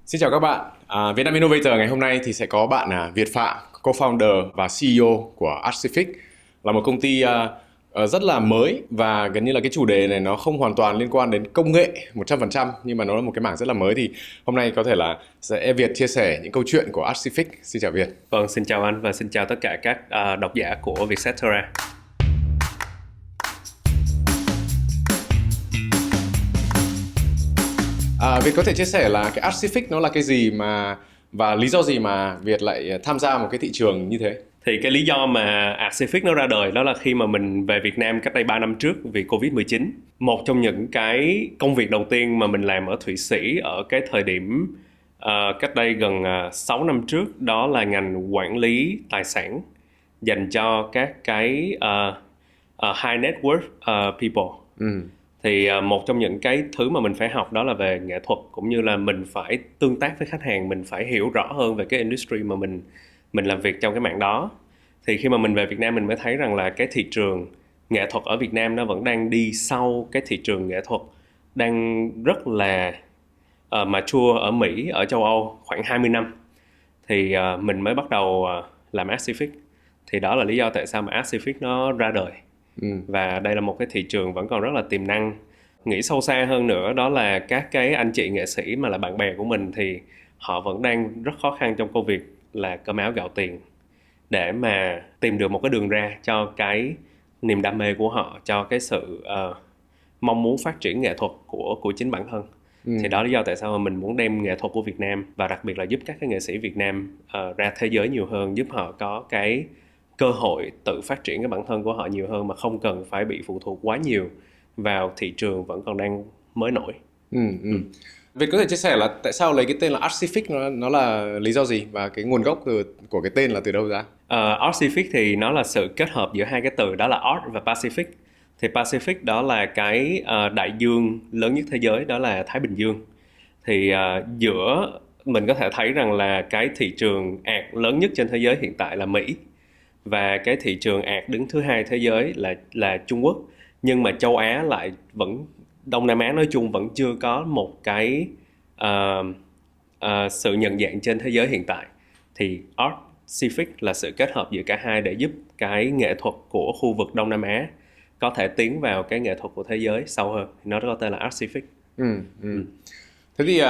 Xin chào các bạn. Vietnam Innovator ngày hôm nay thì sẽ có bạn Việt Phạm, co-founder và CEO của Artsific, là một công ty rất là mới, và gần như là cái chủ đề này nó không hoàn toàn liên quan đến công nghệ 100%, nhưng mà nó là một cái mảng rất là mới. Thì hôm nay có thể là sẽ Việt chia sẻ những câu chuyện của Artsific. Xin chào Việt. Vâng, xin chào anh và xin chào tất cả các độc giả của Vietcetera. Việt có thể chia sẻ là cái Artsific nó là cái gì và lý do gì mà Việt lại tham gia một cái thị trường như thế? Thì cái lý do mà Artsific nó ra đời đó là khi mà mình về Việt Nam cách đây 3 năm trước vì Covid-19. Một trong những cái công việc đầu tiên mà mình làm ở Thụy Sĩ ở cái thời điểm cách đây gần 6 năm trước đó là ngành quản lý tài sản dành cho các cái high net worth people. Thì một trong những cái thứ mà mình phải học đó là về nghệ thuật, cũng như là mình phải tương tác với khách hàng, mình phải hiểu rõ hơn về cái industry mà mình làm việc trong cái mảng đó. Thì khi mà mình về Việt Nam mình mới thấy rằng là cái thị trường nghệ thuật ở Việt Nam nó vẫn đang đi sau cái thị trường nghệ thuật đang rất là mature ở Mỹ, ở châu Âu khoảng 20 năm. Thì mình mới bắt đầu làm Artsific. Thì đó là lý do tại sao mà Artsific nó ra đời. Và đây là một cái thị trường vẫn còn rất là tiềm năng. Nghĩ sâu xa hơn nữa đó là các cái anh chị nghệ sĩ mà là bạn bè của mình thì họ vẫn đang rất khó khăn trong công việc là cơm áo gạo tiền, để mà tìm được một cái đường ra cho cái niềm đam mê của họ, cho cái sự mong muốn phát triển nghệ thuật của chính bản thân. Thì đó là lý do tại sao mà mình muốn đem nghệ thuật của Việt Nam, và đặc biệt là giúp các cái nghệ sĩ Việt Nam ra thế giới nhiều hơn, giúp họ có cái cơ hội tự phát triển cái bản thân của họ nhiều hơn mà không cần phải bị phụ thuộc quá nhiều vào thị trường vẫn còn đang mới nổi. Việt có thể chia sẻ là tại sao lấy cái tên là Artsific, nó là lý do gì, và cái nguồn gốc của cái tên là từ đâu ra? Artsific thì nó là sự kết hợp giữa hai cái từ đó là Art và Pacific. Thì Pacific đó là cái đại dương lớn nhất thế giới, đó là Thái Bình Dương. Thì giữa mình có thể thấy rằng là cái thị trường art lớn nhất trên thế giới hiện tại là Mỹ, và cái thị trường art đứng thứ hai thế giới là Trung Quốc. Nhưng mà châu Á lại vẫn, Đông Nam Á nói chung vẫn chưa có một cái sự nhận dạng trên thế giới hiện tại. Thì Artsific là sự kết hợp giữa cả hai để giúp cái nghệ thuật của khu vực Đông Nam Á có thể tiến vào cái nghệ thuật của thế giới sâu hơn. Nó có tên là Artsific. Thế thì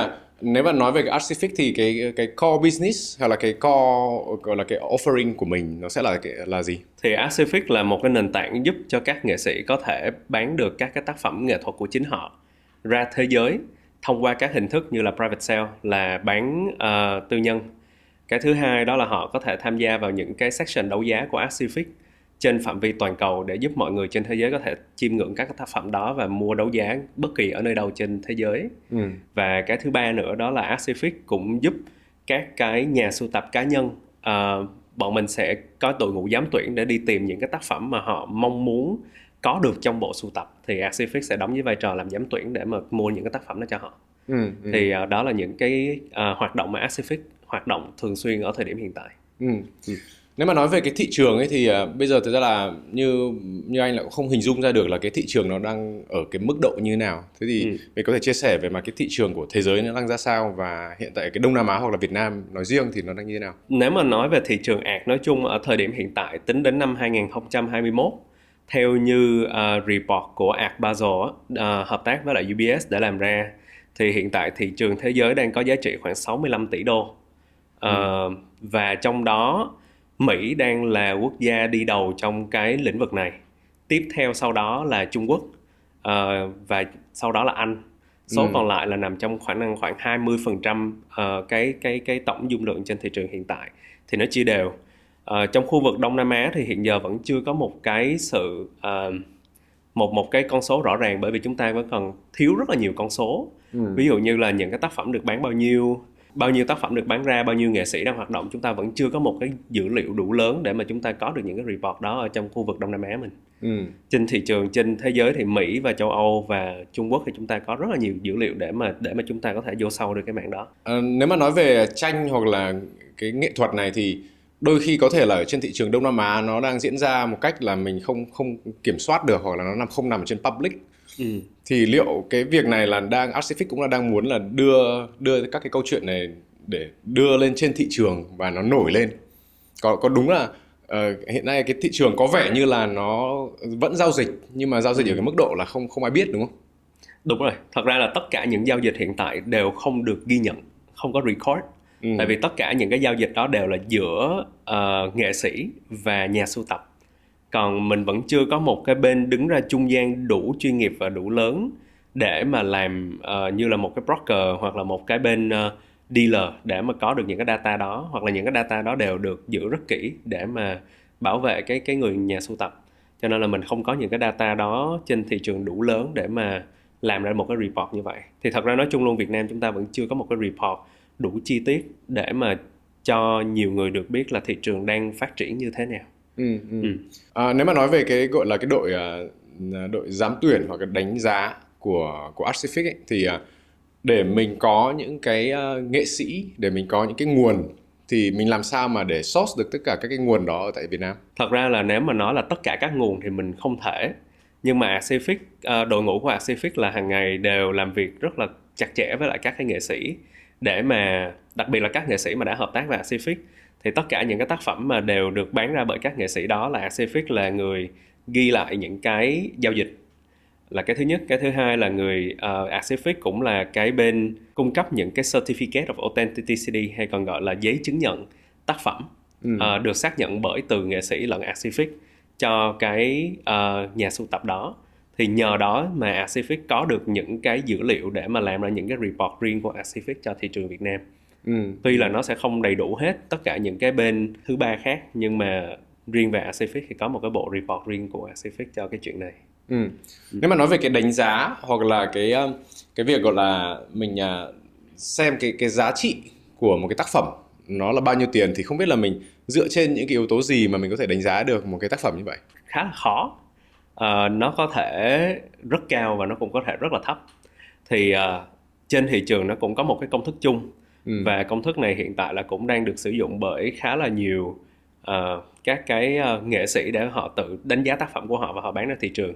nếu mà nói về cái Artsific thì cái core business hay là cái core, gọi là cái offering của mình, nó sẽ là gì? Thì Artsific là một cái nền tảng giúp cho các nghệ sĩ có thể bán được các cái tác phẩm nghệ thuật của chính họ ra thế giới thông qua các hình thức như là private sale, là bán tư nhân. Cái thứ hai đó là họ có thể tham gia vào những cái section đấu giá của Artsific trên phạm vi toàn cầu để giúp mọi người trên thế giới có thể chiêm ngưỡng các tác phẩm đó và mua đấu giá bất kỳ ở nơi đâu trên thế giới. Và cái thứ ba nữa đó là Artsific cũng giúp các cái nhà sưu tập cá nhân, bọn mình sẽ có đội ngũ giám tuyển để đi tìm những cái tác phẩm mà họ mong muốn có được trong bộ sưu tập. Thì Artsific sẽ đóng với vai trò làm giám tuyển để mà mua những cái tác phẩm đó cho họ. Thì đó là những cái hoạt động mà Artsific hoạt động thường xuyên ở thời điểm hiện tại. Nếu mà nói về cái thị trường ấy thì bây giờ thực ra là như anh lại cũng không hình dung ra được là cái thị trường nó đang ở cái mức độ như nào. Thế thì mình có thể chia sẻ về mà cái thị trường của thế giới nó đang ra sao, và hiện tại cái Đông Nam Á hoặc là Việt Nam nói riêng thì nó đang như thế nào? Nếu mà nói về thị trường art nói chung ở thời điểm hiện tại, tính đến năm 2021, theo như report của Art Basel hợp tác với lại UBS để làm ra, thì hiện tại thị trường thế giới đang có giá trị khoảng 65 tỷ đô. Và trong đó Mỹ đang là quốc gia đi đầu trong cái lĩnh vực này. Tiếp theo sau đó là Trung Quốc, và sau đó là Anh. Số còn lại là nằm trong khoảng 20% cái tổng dung lượng trên thị trường hiện tại. Thì nó chia đều. Trong khu vực Đông Nam Á thì hiện giờ vẫn chưa có một cái sự một cái con số rõ ràng, bởi vì chúng ta vẫn còn thiếu rất là nhiều con số. Ví dụ như là những cái tác phẩm được bán bao nhiêu tác phẩm được bán ra, bao nhiêu nghệ sĩ đang hoạt động, chúng ta vẫn chưa có một cái dữ liệu đủ lớn để mà chúng ta có được những cái report đó ở trong khu vực Đông Nam Á mình. Trên thị trường trên thế giới thì Mỹ và châu Âu và Trung Quốc thì chúng ta có rất là nhiều dữ liệu để mà chúng ta có thể vô sâu được cái mảng đó. Nếu mà nói về tranh hoặc là cái nghệ thuật này thì đôi khi có thể là ở trên thị trường Đông Nam Á nó đang diễn ra một cách là mình không kiểm soát được, hoặc là nó không nằm trên public. Ừ. Thì liệu cái việc này là Artsific cũng là đang muốn là đưa các cái câu chuyện này để đưa lên trên thị trường và nó nổi lên. Có đúng là hiện nay cái thị trường có vẻ như là nó vẫn giao dịch, nhưng mà giao dịch ở cái mức độ là không không ai biết, đúng không? Đúng rồi, thật ra là tất cả những giao dịch hiện tại đều không được ghi nhận, không có record. Tại vì tất cả những cái giao dịch đó đều là giữa nghệ sĩ và nhà sưu tập. Còn mình vẫn chưa có một cái bên đứng ra trung gian đủ chuyên nghiệp và đủ lớn để mà làm như là một cái broker hoặc là một cái bên dealer để mà có được những cái data đó, hoặc là những cái data đó đều được giữ rất kỹ để mà bảo vệ cái người nhà sưu tập. Cho nên là mình không có những cái data đó trên thị trường đủ lớn để mà làm ra một cái report như vậy. Thì thật ra nói chung luôn, Việt Nam chúng ta vẫn chưa có một cái report đủ chi tiết để mà cho nhiều người được biết là thị trường đang phát triển như thế nào. Nếu mà nói về cái gọi là cái đội giám tuyển hoặc cái đánh giá của Artsific ấy, thì để mình có những cái nghệ sĩ, để mình có những cái nguồn, thì mình làm sao mà để source được tất cả các cái nguồn đó ở tại Việt Nam? Thật ra là nếu mà nói là tất cả các nguồn thì mình không thể. Nhưng mà Artsific, đội ngũ của Artsific là hàng ngày đều làm việc rất là chặt chẽ với lại các cái nghệ sĩ, để mà đặc biệt là các nghệ sĩ mà đã hợp tác với Artsific, thì tất cả những cái tác phẩm mà đều được bán ra bởi các nghệ sĩ đó là Artsific là người ghi lại những cái giao dịch, là cái thứ nhất. Cái thứ hai là Artsific cũng là cái bên cung cấp những cái certificate of authenticity, hay còn gọi là giấy chứng nhận tác phẩm được xác nhận bởi từ nghệ sĩ lẫn Artsific cho cái nhà sưu tập đó. Thì nhờ đó mà Artsific có được những cái dữ liệu để mà làm ra những cái report riêng của Artsific cho thị trường Việt Nam. Tuy là nó sẽ không đầy đủ hết tất cả những cái bên thứ ba khác, nhưng mà riêng về Artsific thì có một cái bộ report riêng của Artsific cho cái chuyện này. Nếu mà nói về cái đánh giá hoặc là cái việc gọi là mình xem cái giá trị của một cái tác phẩm nó là bao nhiêu tiền, thì không biết là mình dựa trên những cái yếu tố gì mà mình có thể đánh giá được một cái tác phẩm như vậy? Khá là khó. Nó có thể rất cao và nó cũng có thể rất là thấp. Thì trên thị trường nó cũng có một cái công thức chung, và công thức này hiện tại là cũng đang được sử dụng bởi khá là nhiều các cái nghệ sĩ để họ tự đánh giá tác phẩm của họ và họ bán ra thị trường.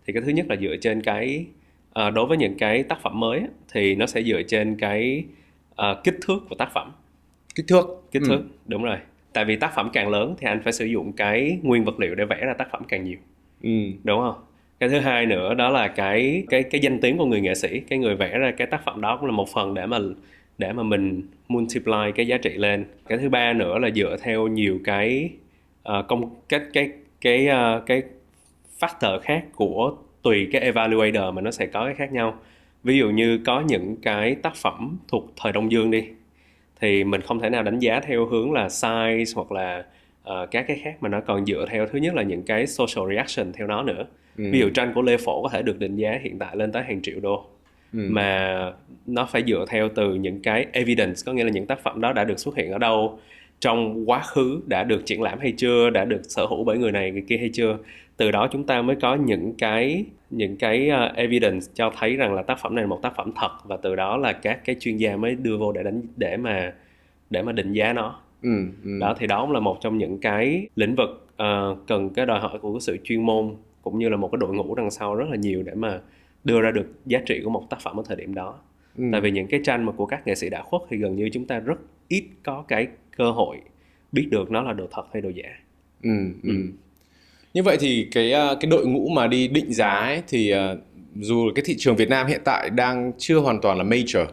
Thì cái thứ nhất là dựa trên cái đối với những cái tác phẩm mới thì nó sẽ dựa trên cái kích thước của tác phẩm. Kích thước. Kích thước, đúng rồi. Tại vì tác phẩm càng lớn thì anh phải sử dụng cái nguyên vật liệu để vẽ ra tác phẩm càng nhiều. Đúng không? Cái thứ hai nữa đó là cái danh tiếng của người nghệ sĩ, cái người vẽ ra cái tác phẩm đó cũng là một phần để mà mình multiply cái giá trị lên. Cái thứ ba nữa là dựa theo nhiều cái cái factor khác của tùy cái evaluator mà nó sẽ có cái khác nhau. Ví dụ như có những cái tác phẩm thuộc thời Đông Dương đi, thì mình không thể nào đánh giá theo hướng là size hoặc là các cái khác, mà nó còn dựa theo thứ nhất là những cái social reaction theo nó nữa. Ví dụ tranh của Lê Phổ có thể được định giá hiện tại lên tới hàng triệu đô, mà nó phải dựa theo từ những cái evidence, có nghĩa là những tác phẩm đó đã được xuất hiện ở đâu trong quá khứ, đã được triển lãm hay chưa, đã được sở hữu bởi người này người kia hay chưa. Từ đó chúng ta mới có những cái evidence cho thấy rằng là tác phẩm này là một tác phẩm thật, và từ đó là các cái chuyên gia mới đưa vô để mà định giá nó. Đó, thì đó cũng là một trong những cái lĩnh vực cần cái đòi hỏi của cái sự chuyên môn, cũng như là một cái đội ngũ đằng sau rất là nhiều để mà đưa ra được giá trị của một tác phẩm ở thời điểm đó. Tại vì những cái tranh mà của các nghệ sĩ đã khuất thì gần như chúng ta rất ít có cái cơ hội biết được nó là đồ thật hay đồ giả. Như vậy thì cái đội ngũ mà đi định giá ấy, thì dù cái thị trường Việt Nam hiện tại đang chưa hoàn toàn là major,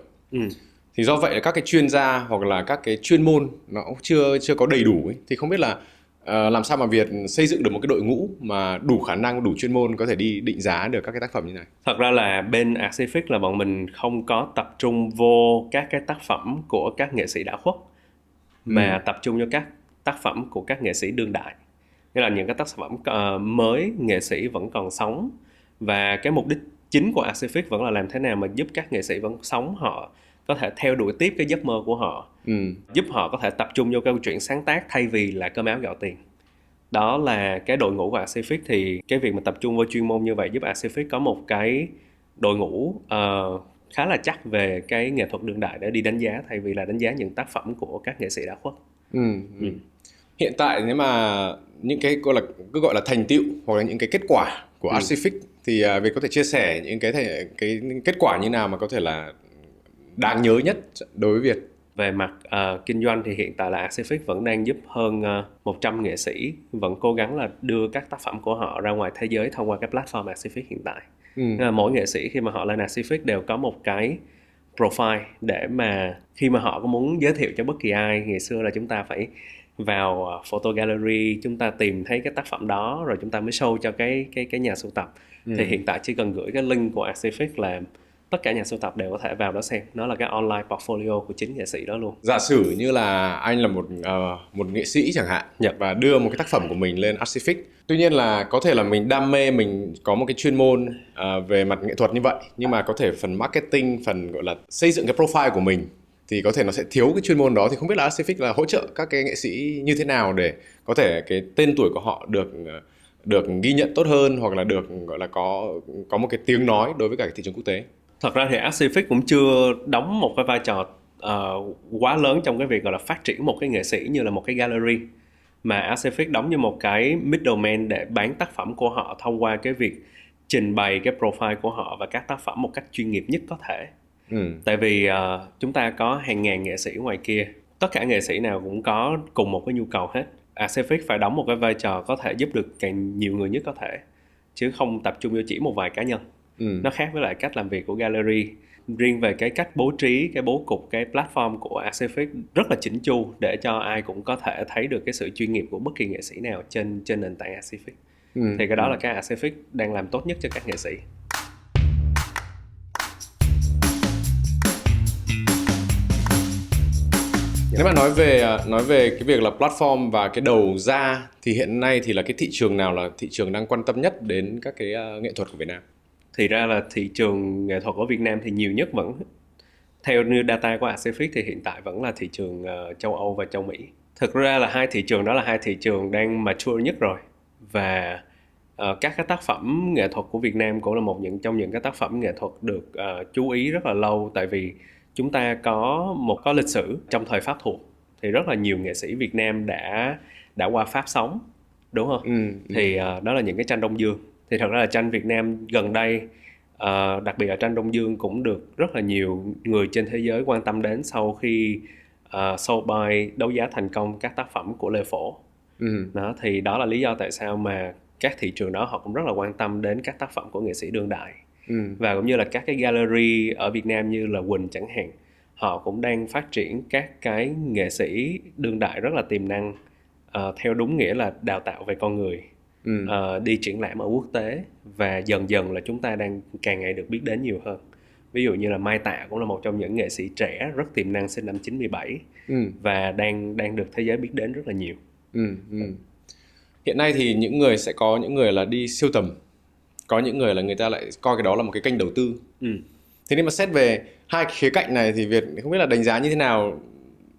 thì do vậy là các cái chuyên gia hoặc là các cái chuyên môn nó cũng chưa có đầy đủ ấy. Thì không biết là làm sao mà Việt xây dựng được một cái đội ngũ mà đủ khả năng, đủ chuyên môn có thể đi định giá được các cái tác phẩm như này? Thật ra là bên Artsific là bọn mình không có tập trung vô các cái tác phẩm của các nghệ sĩ đã khuất, mà tập trung vô các tác phẩm của các nghệ sĩ đương đại. Nghĩa là những cái tác phẩm mới, nghệ sĩ vẫn còn sống, và cái mục đích chính của Artsific vẫn là làm thế nào mà giúp các nghệ sĩ vẫn sống, họ có thể theo đuổi tiếp cái giấc mơ của họ, giúp họ có thể tập trung vô câu chuyện sáng tác thay vì là cơm áo gạo tiền. Đó là cái đội ngũ của Artsific. Thì cái việc mà tập trung vào chuyên môn như vậy giúp Artsific có một cái đội ngũ khá là chắc về cái nghệ thuật đương đại để đi đánh giá, thay vì là đánh giá những tác phẩm của các nghệ sĩ đã khuất. Hiện tại nếu mà những cái gọi là thành tựu hoặc là những cái kết quả của Artsific thì Việt có thể chia sẻ những cái kết quả như nào mà có thể là đáng nhớ nhất đối với Việt? Về mặt kinh doanh thì hiện tại là Artsific vẫn đang giúp hơn 100 nghệ sĩ vẫn cố gắng là đưa các tác phẩm của họ ra ngoài thế giới thông qua cái platform Artsific hiện tại. Nên là mỗi nghệ sĩ khi mà họ lên Artsific đều có một cái profile để mà khi mà họ có muốn giới thiệu cho bất kỳ ai, ngày xưa là chúng ta phải vào photo gallery, chúng ta tìm thấy cái tác phẩm đó rồi chúng ta mới show cho cái nhà sưu tập. Thì hiện tại chỉ cần gửi cái link của Artsific là tất cả nhà sưu tập đều có thể vào đó xem. Nó là cái online portfolio của chính nghệ sĩ đó luôn. Giả sử như là anh là một nghệ sĩ chẳng hạn, và đưa một cái tác phẩm của mình lên Artsific. Tuy nhiên là có thể là mình đam mê, mình có một cái chuyên môn về mặt nghệ thuật như vậy, nhưng mà có thể phần marketing, phần gọi là xây dựng cái profile của mình thì có thể nó sẽ thiếu cái chuyên môn đó. Thì không biết là Artsific là hỗ trợ các cái nghệ sĩ như thế nào để có thể cái tên tuổi của họ được ghi nhận tốt hơn, hoặc là được gọi là có một cái tiếng nói đối với cả thị trường quốc tế. Thật ra thì Artsific cũng chưa đóng một cái vai trò quá lớn trong cái việc gọi là phát triển một cái nghệ sĩ như là một cái gallery, mà Artsific đóng như một cái middleman để bán tác phẩm của họ thông qua cái việc trình bày cái profile của họ và các tác phẩm một cách chuyên nghiệp nhất có thể. Tại vì chúng ta có hàng ngàn nghệ sĩ ngoài kia, tất cả nghệ sĩ nào cũng có cùng một cái nhu cầu hết. Artsific phải đóng một cái vai trò có thể giúp được càng nhiều người nhất có thể, chứ không tập trung vào chỉ một vài cá nhân. Nó khác với lại cách làm việc của gallery. Riêng về cái cách bố trí, cái bố cục, cái platform của Artsific rất là chỉnh chu để cho ai cũng có thể thấy được cái sự chuyên nghiệp của bất kỳ nghệ sĩ nào trên nền tảng Artsific. Thì cái đó là cái Artsific đang làm tốt nhất cho các nghệ sĩ. Nếu mà nói về cái việc là platform và cái đầu ra thì hiện nay thì là cái thị trường nào là thị trường đang quan tâm nhất đến các cái nghệ thuật của Việt Nam? Thì ra là thị trường nghệ thuật ở Việt Nam thì nhiều nhất vẫn, theo như data của Artsific thì hiện tại vẫn là thị trường châu Âu và châu Mỹ. Thực ra là hai thị trường đó là hai thị trường đang mature nhất rồi. Và các cái tác phẩm nghệ thuật của Việt Nam cũng là trong những cái tác phẩm nghệ thuật được chú ý rất là lâu. Tại vì chúng ta có lịch sử trong thời Pháp thuộc, thì rất là nhiều nghệ sĩ Việt Nam đã qua Pháp sống, đúng không? Thì đó là những cái tranh Đông Dương. Thì thật ra là tranh Việt Nam gần đây, đặc biệt là tranh Đông Dương, cũng được rất là nhiều người trên thế giới quan tâm đến sau khi Soulby đấu giá thành công các tác phẩm của Lê Phổ. Đó, thì đó là lý do tại sao mà các thị trường đó họ cũng rất là quan tâm đến các tác phẩm của nghệ sĩ đương đại. Và cũng như là các cái gallery ở Việt Nam như là Quỳnh chẳng hạn, họ cũng đang phát triển các cái nghệ sĩ đương đại rất là tiềm năng, theo đúng nghĩa là đào tạo về con người, đi triển lãm ở quốc tế, và dần dần là chúng ta đang càng ngày được biết đến nhiều hơn. Ví dụ như là Mai Tạ cũng là một trong những nghệ sĩ trẻ rất tiềm năng, sinh năm 97, và đang được thế giới biết đến rất là nhiều. Hiện nay thì sẽ có những người là đi siêu tầm, có những người là người ta lại coi cái đó là một cái kênh đầu tư. Thế nên mà xét về hai khía cạnh này thì Việt không biết là đánh giá như thế nào,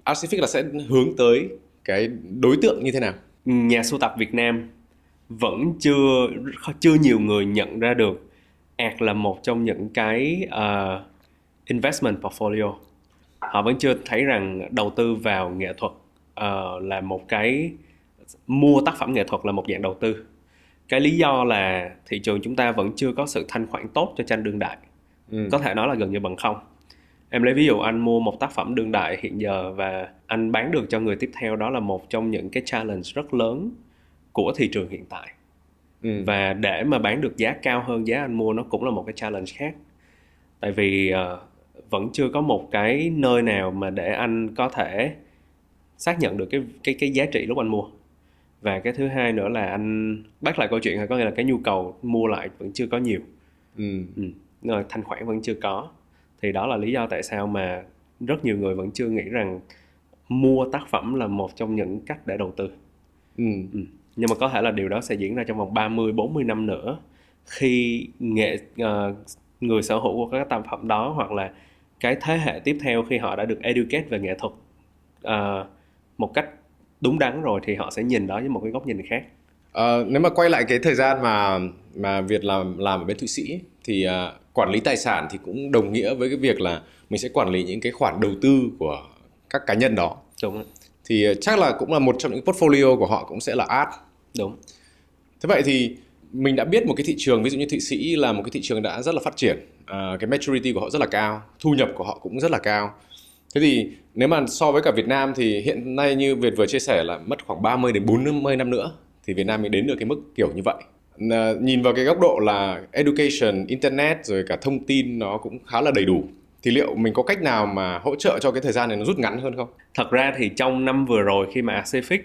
Artsific là sẽ hướng tới cái đối tượng như thế nào? Nhà sưu tập Việt Nam vẫn chưa nhiều người nhận ra được art là một trong những cái investment portfolio. Họ vẫn chưa thấy rằng đầu tư vào nghệ thuật là một cái, mua tác phẩm nghệ thuật là một dạng đầu tư. Cái lý do là thị trường chúng ta vẫn chưa có sự thanh khoản tốt cho tranh đương đại. Có thể nói là gần như bằng không. Em lấy ví dụ anh mua một tác phẩm đương đại hiện giờ và anh bán được cho người tiếp theo, đó là một trong những cái challenge rất lớn của thị trường hiện tại. Và để mà bán được giá cao hơn giá anh mua, nó cũng là một cái challenge khác. Tại vì vẫn chưa có một cái nơi nào mà để anh có thể xác nhận được cái giá trị lúc anh mua. Và cái thứ hai nữa là anh bắt lại câu chuyện là có nghĩa là cái nhu cầu mua lại vẫn chưa có nhiều. Rồi thanh khoản vẫn chưa có. Thì đó là lý do tại sao mà rất nhiều người vẫn chưa nghĩ rằng mua tác phẩm là một trong những cách để đầu tư. Nhưng mà có thể là điều đó sẽ diễn ra trong vòng 30-40 năm nữa, khi người sở hữu của các tác phẩm đó, hoặc là cái thế hệ tiếp theo, khi họ đã được educate về nghệ thuật một cách đúng đắn rồi, thì họ sẽ nhìn đó với một cái góc nhìn khác. Nếu mà quay lại cái thời gian mà Việt làm ở bên Thụy Sĩ thì quản lý tài sản thì cũng đồng nghĩa với cái việc là mình sẽ quản lý những cái khoản đầu tư của các cá nhân đó. Đúng rồi. thì chắc là cũng là một trong những portfolio của họ cũng sẽ là art. Đúng. Thế vậy thì mình đã biết một cái thị trường, ví dụ như Thụy Sĩ là một cái thị trường đã rất là phát triển, cái maturity của họ rất là cao, thu nhập của họ cũng rất là cao. Thế thì nếu mà so với cả Việt Nam thì hiện nay như Việt vừa chia sẻ là mất khoảng 30 đến 40 năm nữa thì Việt Nam mới đến được cái mức kiểu như vậy. Nhìn vào cái góc độ là education, internet rồi cả thông tin nó cũng khá là đầy đủ. Thì liệu mình có cách nào mà hỗ trợ cho cái thời gian này nó rút ngắn hơn không? Thật ra thì trong năm vừa rồi khi mà Acific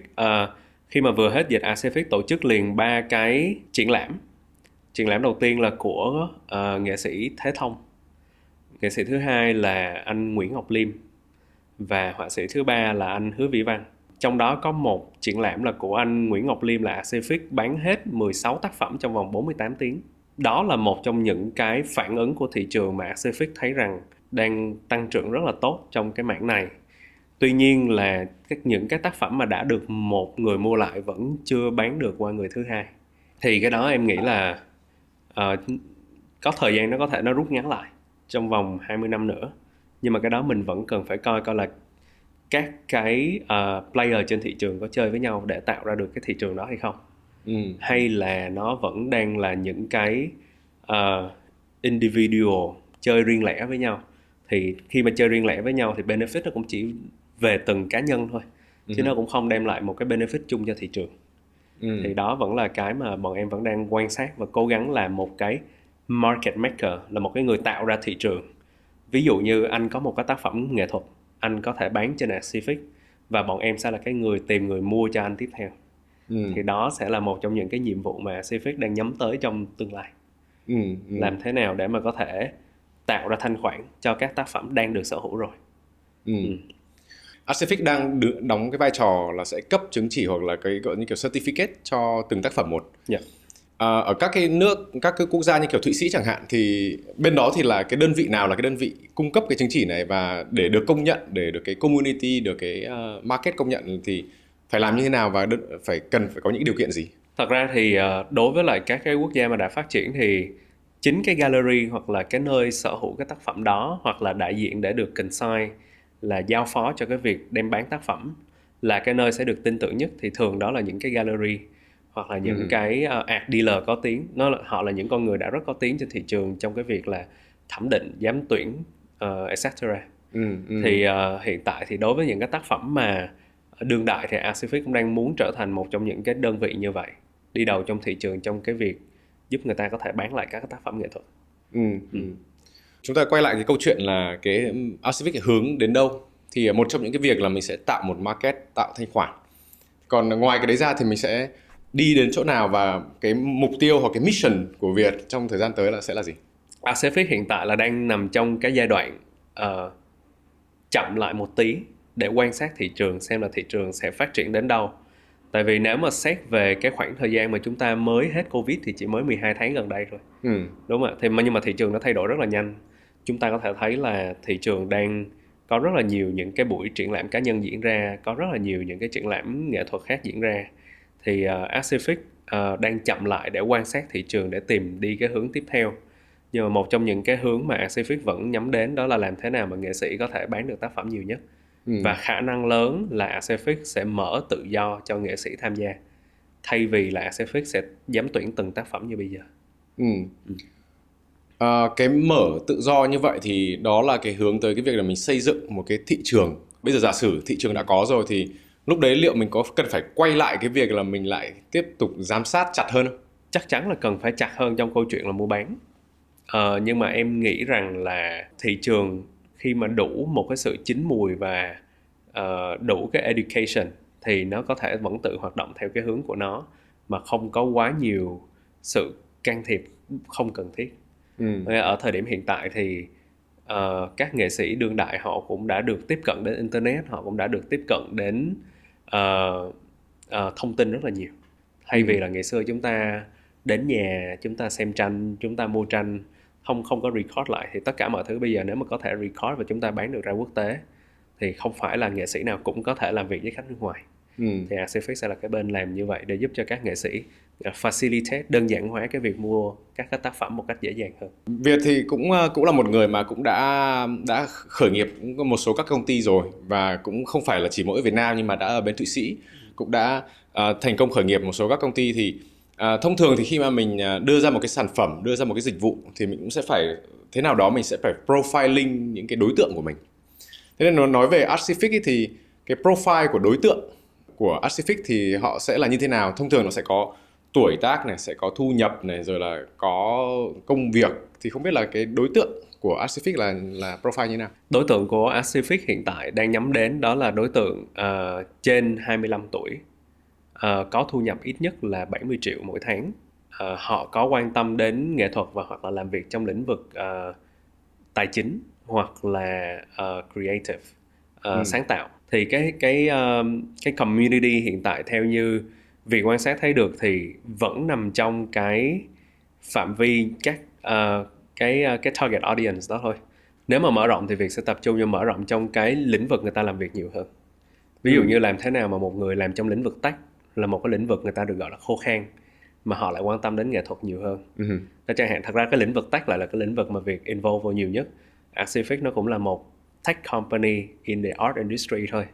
khi mà vừa hết dịch, Acific tổ chức liền 3 cái triển lãm. Triển lãm đầu tiên là của nghệ sĩ Thế Thông, nghệ sĩ thứ hai là anh Nguyễn Ngọc Liêm và họa sĩ thứ ba là anh Hứa Vĩ Văn. Trong đó có một triển lãm là của anh Nguyễn Ngọc Liêm là Acific bán hết 16 tác phẩm trong vòng 48 tiếng. Đó là một trong những cái phản ứng của thị trường mà Acific thấy rằng đang tăng trưởng rất là tốt trong cái mảng này. Tuy nhiên là những cái tác phẩm mà đã được một người mua lại vẫn chưa bán được qua người thứ hai. Thì cái đó em nghĩ là có thời gian nó có thể nó rút ngắn lại trong vòng 20 năm nữa. Nhưng mà cái đó mình vẫn cần phải coi là các cái player trên thị trường có chơi với nhau để tạo ra được cái thị trường đó hay không. Hay là nó vẫn đang là những cái individual chơi riêng lẻ với nhau. Thì khi mà chơi riêng lẻ với nhau thì benefit nó cũng chỉ về từng cá nhân thôi, chứ nó cũng không đem lại một cái benefit chung cho thị trường. Thì đó vẫn là cái mà bọn em vẫn đang quan sát và cố gắng làm một cái market maker, là một cái người tạo ra thị trường. Ví dụ như anh có một cái tác phẩm nghệ thuật, anh có thể bán trên Acific và bọn em sẽ là cái người tìm người mua cho anh tiếp theo. Thì đó sẽ là một trong những cái nhiệm vụ mà Acific đang nhắm tới trong tương lai. Làm thế nào để mà có thể tạo ra thanh khoản cho các tác phẩm đang được sở hữu rồi. Acific đang đóng cái vai trò là sẽ cấp chứng chỉ hoặc là cái gọi như kiểu certificate cho từng tác phẩm một. Ở các cái nước, các cái quốc gia như kiểu Thụy Sĩ chẳng hạn, thì bên đó thì là cái đơn vị nào là cái đơn vị cung cấp cái chứng chỉ này, và để được công nhận, để được cái community, được cái market công nhận thì phải làm như thế nào và cần phải có những điều kiện gì? Thật ra thì đối với lại các cái quốc gia mà đã phát triển thì chính cái gallery hoặc là cái nơi sở hữu cái tác phẩm đó, hoặc là đại diện để được consign, là giao phó cho cái việc đem bán tác phẩm, là cái nơi sẽ được tin tưởng nhất. Thì thường đó là những cái gallery hoặc là những cái art dealer có tiếng. Họ là những con người đã rất có tiếng trên thị trường trong cái việc là thẩm định, giám tuyển, etc. Thì hiện tại thì đối với những cái tác phẩm mà đương đại thì Acific cũng đang muốn trở thành một trong những cái đơn vị như vậy, đi đầu trong thị trường trong cái việc giúp người ta có thể bán lại các tác phẩm nghệ thuật. Chúng ta quay lại cái câu chuyện là cái Acific hướng đến đâu, thì một trong những cái việc là mình sẽ tạo một market, tạo thanh khoản. Còn ngoài cái đấy ra thì mình sẽ đi đến chỗ nào, và cái mục tiêu hoặc cái mission của Việt trong thời gian tới sẽ là gì? Acific hiện tại là đang nằm trong cái giai đoạn chậm lại một tí để quan sát thị trường, xem là thị trường sẽ phát triển đến đâu. Tại vì nếu mà xét về cái khoảng thời gian mà chúng ta mới hết Covid thì chỉ mới 12 tháng gần đây thôi. Đúng không ạ? Nhưng mà thị trường nó thay đổi rất là nhanh. Chúng ta có thể thấy là thị trường đang có rất là nhiều những cái buổi triển lãm cá nhân diễn ra, có rất là nhiều những cái triển lãm nghệ thuật khác diễn ra. Thì Acific đang chậm lại để quan sát thị trường, để tìm đi cái hướng tiếp theo. Nhưng mà một trong những cái hướng mà Acific vẫn nhắm đến đó là làm thế nào mà nghệ sĩ có thể bán được tác phẩm nhiều nhất. Và khả năng lớn là Acific sẽ mở tự do cho nghệ sĩ tham gia, thay vì là Acific sẽ giám tuyển từng tác phẩm như bây giờ. Cái mở tự do như vậy thì đó là cái hướng tới cái việc là mình xây dựng một cái thị trường. Bây giờ giả sử thị trường đã có rồi thì lúc đấy liệu mình có cần phải quay lại cái việc là mình lại tiếp tục giám sát chặt hơn không? Chắc chắn là cần phải chặt hơn trong câu chuyện là mua bán. Nhưng mà em nghĩ rằng là thị trường khi mà đủ một cái sự chín mùi và đủ cái education thì nó có thể vẫn tự hoạt động theo cái hướng của nó, mà không có quá nhiều sự can thiệp không cần thiết. Ở thời điểm hiện tại thì các nghệ sĩ đương đại họ cũng đã được tiếp cận đến internet, họ cũng đã được tiếp cận đến thông tin rất là nhiều. Thay vì là ngày xưa chúng ta đến nhà, chúng ta xem tranh, chúng ta mua tranh, không có record lại, thì tất cả mọi thứ bây giờ nếu mà có thể record và chúng ta bán được ra quốc tế thì không phải là nghệ sĩ nào cũng có thể làm việc với khách nước ngoài. Thì Acific sẽ là cái bên làm như vậy để giúp cho các nghệ sĩ facilitate, đơn giản hóa cái việc mua các cái tác phẩm một cách dễ dàng hơn. Việt thì cũng là một người mà cũng đã khởi nghiệp cũng có một số các công ty rồi, và cũng không phải là chỉ mỗi ở Việt Nam nhưng mà đã ở bên Thụy Sĩ cũng đã thành công khởi nghiệp một số các công ty. Thì thông thường thì khi mà mình đưa ra một cái sản phẩm, đưa ra một cái dịch vụ thì mình cũng sẽ phải thế nào đó mình sẽ phải profiling những cái đối tượng của mình. Thế nên nó nói về Artsific thì cái profile của đối tượng của Artsific thì họ sẽ là như thế nào? Thông thường nó sẽ có tuổi tác này, sẽ có thu nhập này, rồi là có công việc. Thì không biết là cái đối tượng của Artsific là profile như thế nào? Đối tượng của Artsific hiện tại đang nhắm đến đó là đối tượng trên 25 tuổi, có thu nhập ít nhất là 70 triệu mỗi tháng. Họ có quan tâm đến nghệ thuật và hoặc là làm việc trong lĩnh vực tài chính hoặc là creative, sáng tạo. Thì cái community hiện tại theo như việc quan sát thấy được thì vẫn nằm trong cái phạm vi các cái target audience đó thôi. Nếu mà mở rộng thì việc sẽ tập trung vào mở rộng trong cái lĩnh vực người ta làm việc nhiều hơn. Ví dụ như làm thế nào mà một người làm trong lĩnh vực tech là một cái lĩnh vực người ta được gọi là khô khan, mà họ lại quan tâm đến nghệ thuật nhiều hơn. Chẳng hạn, thật ra cái lĩnh vực tech lại là cái lĩnh vực mà việc involve vào nhiều nhất. Artsific nó cũng là một tech company in the art industry thôi.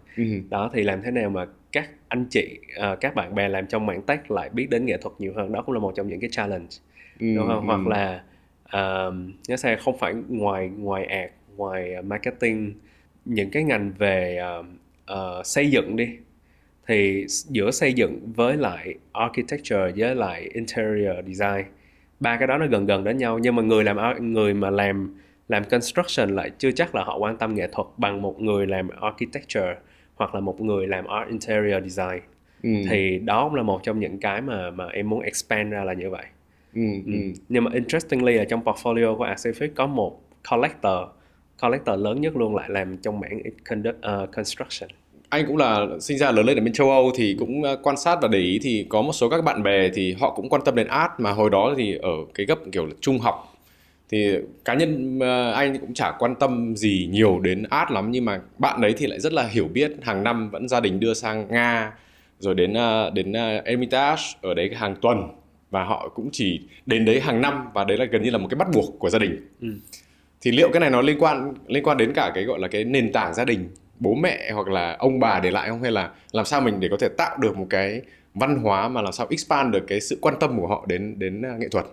Đó, thì làm thế nào mà các anh chị, các bạn bè làm trong mảng tech lại biết đến nghệ thuật nhiều hơn, đó cũng là một trong những cái challenge, đúng không? Hoặc là nó sẽ không phải ngoài ad, ngoài marketing, những cái ngành về xây dựng đi, thì giữa xây dựng với lại architecture với lại interior design, ba cái đó nó gần đến nhau, nhưng mà người mà làm construction lại chưa chắc là họ quan tâm nghệ thuật bằng một người làm architecture hoặc là một người làm art interior design. Thì đó cũng là một trong những cái mà em muốn expand ra là như vậy. Nhưng mà interestingly ở trong portfolio của Artsific có một collector lớn nhất luôn lại làm trong mảng construction. Anh cũng là sinh ra lớn lên ở bên châu Âu thì cũng quan sát và để ý thì có một số các bạn bè thì họ cũng quan tâm đến art, mà hồi đó thì ở cái gấp kiểu là trung học thì cá nhân anh cũng chả quan tâm gì nhiều đến art lắm, nhưng mà bạn đấy thì lại rất là hiểu biết, hàng năm vẫn gia đình đưa sang Nga rồi đến Hermitage ở đấy hàng tuần, và họ cũng chỉ đến đấy hàng năm, và đấy là gần như là một cái bắt buộc của gia đình. Thì liệu cái này nó liên quan đến cả cái gọi là cái nền tảng gia đình, bố mẹ hoặc là ông bà để lại không, hay là làm sao mình để có thể tạo được một cái văn hóa mà làm sao expand được cái sự quan tâm của họ đến nghệ thuật?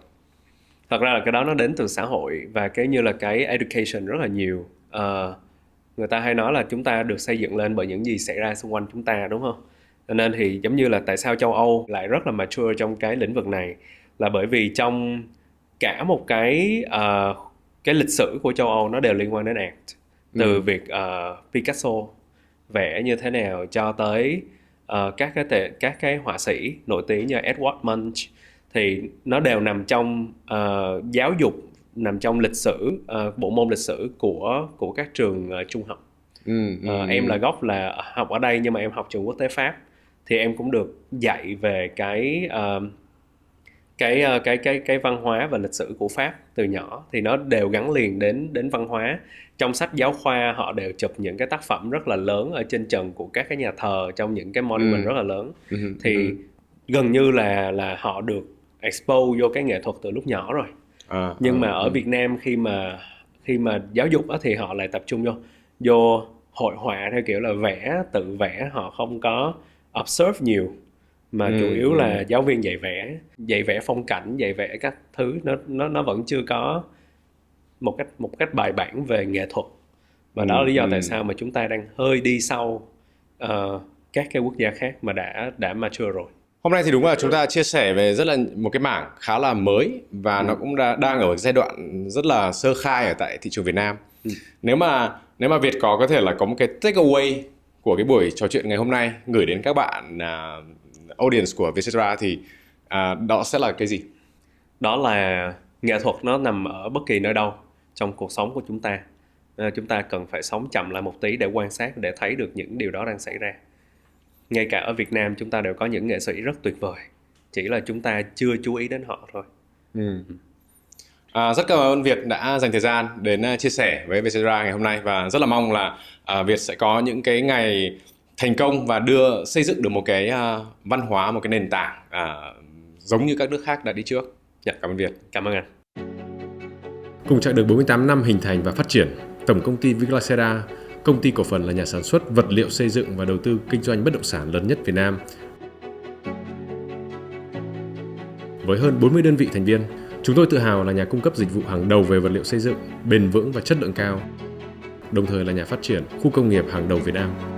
Thật ra là cái đó nó đến từ xã hội và cái như là cái education rất là nhiều. Người ta hay nói là chúng ta được xây dựng lên bởi những gì xảy ra xung quanh chúng ta, đúng không? Cho nên thì giống như là tại sao châu Âu lại rất là mature trong cái lĩnh vực này, là bởi vì trong cả một cái lịch sử của châu Âu nó đều liên quan đến art. Từ việc Picasso vẽ như thế nào cho tới các cái họa sĩ nổi tiếng như Edward Munch, thì nó đều nằm trong giáo dục, nằm trong lịch sử, bộ môn lịch sử của các trường trung học. Em là gốc là học ở đây nhưng mà em học trường quốc tế Pháp, thì em cũng được dạy về cái văn hóa và lịch sử của Pháp từ nhỏ, thì nó đều gắn liền đến văn hóa. Trong sách giáo khoa họ đều chụp những cái tác phẩm rất là lớn ở trên trần của các cái nhà thờ, trong những cái monument rất là lớn. Thì gần như là họ được expose vô cái nghệ thuật từ lúc nhỏ rồi. Nhưng mà ở Việt Nam khi mà giáo dục đó, thì họ lại tập trung vô hội họa theo kiểu là tự vẽ, họ không có observe nhiều, mà chủ yếu là giáo viên dạy vẽ phong cảnh, dạy vẽ các thứ, nó vẫn chưa có một cách bài bản về nghệ thuật. Và đó là lý do tại sao mà chúng ta đang hơi đi sau các cái quốc gia khác mà đã mature rồi. Hôm nay thì đúng là chúng ta chia sẻ về rất là một cái mảng khá là mới, và nó cũng đang ở giai đoạn rất là sơ khai ở tại thị trường Việt Nam. Nếu mà Việt có thể là có một cái takeaway của cái buổi trò chuyện ngày hôm nay gửi đến các bạn audience của Vietcetera thì đó sẽ là cái gì? Đó là nghệ thuật nó nằm ở bất kỳ nơi đâu trong cuộc sống của chúng ta. Chúng ta cần phải sống chậm lại một tí để quan sát, để thấy được những điều đó đang xảy ra. Ngay cả ở Việt Nam chúng ta đều có những nghệ sĩ rất tuyệt vời, chỉ là chúng ta chưa chú ý đến họ thôi. Rất cảm ơn Việt đã dành thời gian đến chia sẻ với Vietcetera ngày hôm nay, và rất là mong là Việt sẽ có những cái ngày thành công và xây dựng được một cái văn hóa, một cái nền tảng giống như các nước khác đã đi trước. Dạ. Cảm ơn Việt. Cảm ơn anh. Cùng chặng đường 48 năm hình thành và phát triển, Tổng công ty Viglacera, công ty cổ phần là nhà sản xuất vật liệu xây dựng và đầu tư kinh doanh bất động sản lớn nhất Việt Nam. Với hơn 40 đơn vị thành viên, chúng tôi tự hào là nhà cung cấp dịch vụ hàng đầu về vật liệu xây dựng, bền vững và chất lượng cao, đồng thời là nhà phát triển khu công nghiệp hàng đầu Việt Nam.